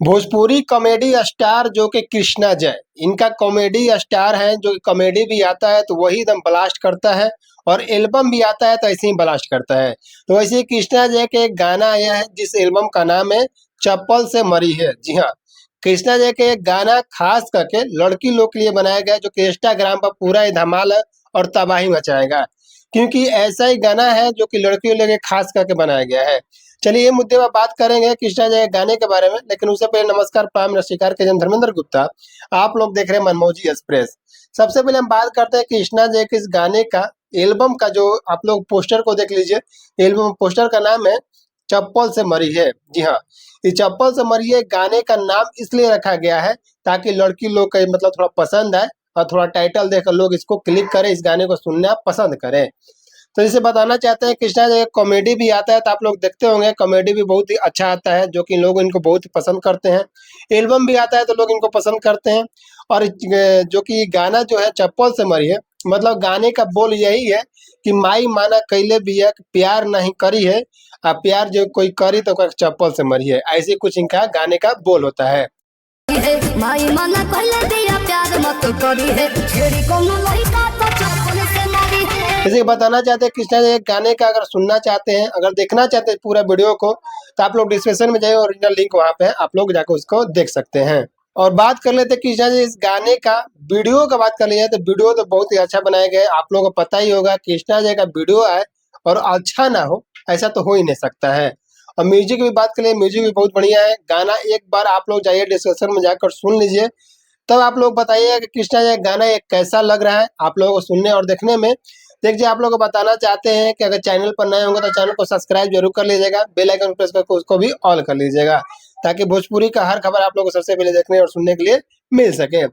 Bhojpuri comedy star जो कि कृष्णा जय, इनका कॉमेडी स्टार है जो कॉमेडी भी आता है तो वही एकदम ब्लास्ट करता है और एल्बम भी आता है तो ऐसे ही ब्लास्ट करता है। तो वैसे ही कृष्णा जय के एक गाना आया है जिस एल्बम का नाम है चप्पल से मरी है। जी हाँ, कृष्णा जय के एक गाना खास करके लड़की लोग के लिए बनाया गया है जो कि इंस्टाग्राम पर पूरा ही धमाल और तबाही मचाएगा, क्योंकि ऐसा ही गाना है जो कि लड़कियों के लिए खास करके बनाया गया है। चलिए ये मुद्दे पर बात करेंगे कृष्णा जय के गाने के बारे में, लेकिन उससे पहले नमस्कार, प्राइम नमस्कार के जन धर्मेंद्र गुप्ता। आप लोग देख रहे हैं मनमौजी एक्सप्रेस। सबसे पहले हम बात करते हैं कृष्णा जय के इस गाने का एल्बम का, जो आप लोग पोस्टर को देख लीजिए। एल्बम पोस्टर का नाम है चप्पल से मरी है। जी हाँ, ये चप्पल से मरी है गाने का नाम इसलिए रखा गया है ताकि लड़की लोग का मतलब थोड़ा पसंद आए और थोड़ा टाइटल देखकर लोग इसको क्लिक करें, इस गाने को सुनना पसंद करें। तो इसे बताना चाहते हैं कृष्णा जय कॉमेडी भी आता है तो आप लोग देखते होंगे, कॉमेडी भी बहुत ही अच्छा आता है जो कि लोग इनको बहुत ही पसंद करते हैं। एल्बम भी आता है तो लोग इनको पसंद करते हैं। और जो कि गाना जो है चप्पल से मरी है, मतलब गाने का बोल यही है कि माई माना कैले बिया प्यार नहीं करी है, प्यार जो कोई करी तो ओकर चप्पल से मरी है। ऐसे कुछ इनका गाने का बोल होता है। माई माना कहले दिया प्यार मत करी है, छेड़ी कोनो लइका तो चप्पल से मारी है। जैसे बताना चाहते हैं कृष्णा जी गाने का, अगर सुनना चाहते हैं, अगर देखना चाहते हैं पूरा वीडियो को, तो आप लोग डिस्क्रिप्शन में जाइए, ओरिजिनल लिंक वहाँ पे है, आप लोग जाकर उसको देख सकते हैं। और बात कर लेते हैं कृष्णा जी इस गाने का वीडियो का, बात कर लिया तो वीडियो तो बहुत ही अच्छा बनाया गया है। आप लोगों को पता ही होगा कृष्णा जी का वीडियो है और अच्छा ना हो ऐसा तो हो ही नहीं सकता है। और म्यूजिक की बात करें, म्यूजिक भी बहुत बढ़िया है। गाना एक बार आप लोग जाइए डिस्क्रिप्शन में जाकर सुन लीजिए, तब आप लोग बताइएगा कि कृष्णा जी गाना एक कैसा लग रहा है आप लोगों को सुनने और देखने में। देखिए, आप लोग को बताना चाहते हैं कि अगर चैनल पर नए होंगे तो चैनल को सब्सक्राइब जरूर कर लीजिएगा, बेल आइकन प्रेस करके उसको भी ऑल कर लीजिएगा, ताकि भोजपुरी का हर खबर आप लोगों को सबसे पहले देखने और सुनने के लिए मिल सके।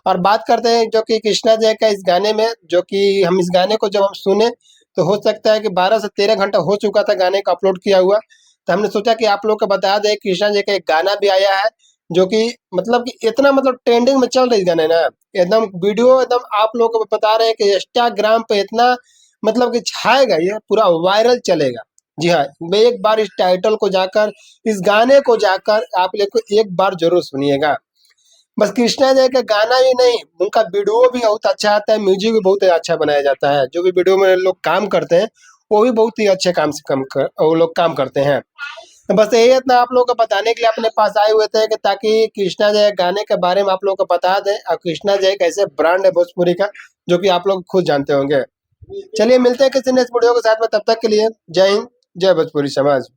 और बात करते हैं जो कि कृष्णा जय का इस गाने में, जो कि हम इस गाने को जब हम सुने तो हो सकता है कि 12 से 13 घंटा हो चुका था गाने को अपलोड किया हुआ। तो हमने सोचा कि आप लोग को बता दें कृष्णा जय का एक गाना भी आया है जो कि मतलब कि इतना मतलब ट्रेंडिंग में चल रही गाने ना, एकदम वीडियो एकदम आप लोगों को बता रहे हैं कि इंस्टाग्राम पे इतना मतलब कि छाएगा, ये पूरा वायरल चलेगा। जी हाँ, मैं एक बार इस टाइटल को जाकर, इस गाने को जाकर आप लोग को एक बार जरूर सुनिएगा। बस कृष्णा जय का गाना ही नहीं, उनका वीडियो भी बहुत अच्छा आता है, म्यूजिक भी बहुत अच्छा बनाया जाता है। जो भी वीडियो में लोग काम करते हैं वो भी बहुत ही अच्छे काम से वो लोग काम करते हैं। तो बस यही इतना आप लोगों को बताने के लिए अपने पास आए हुए थे कि ताकि कृष्णा जय गाने के बारे में आप लोगों को बता दें। और कृष्णा जय एक ऐसे ब्रांड है भोजपुरी का जो कि आप लोग खुद जानते होंगे। चलिए मिलते हैं किसी नेक्स्ट वीडियो के साथ में, तब तक के लिए जय हिंद, जय भोजपुरी समाज।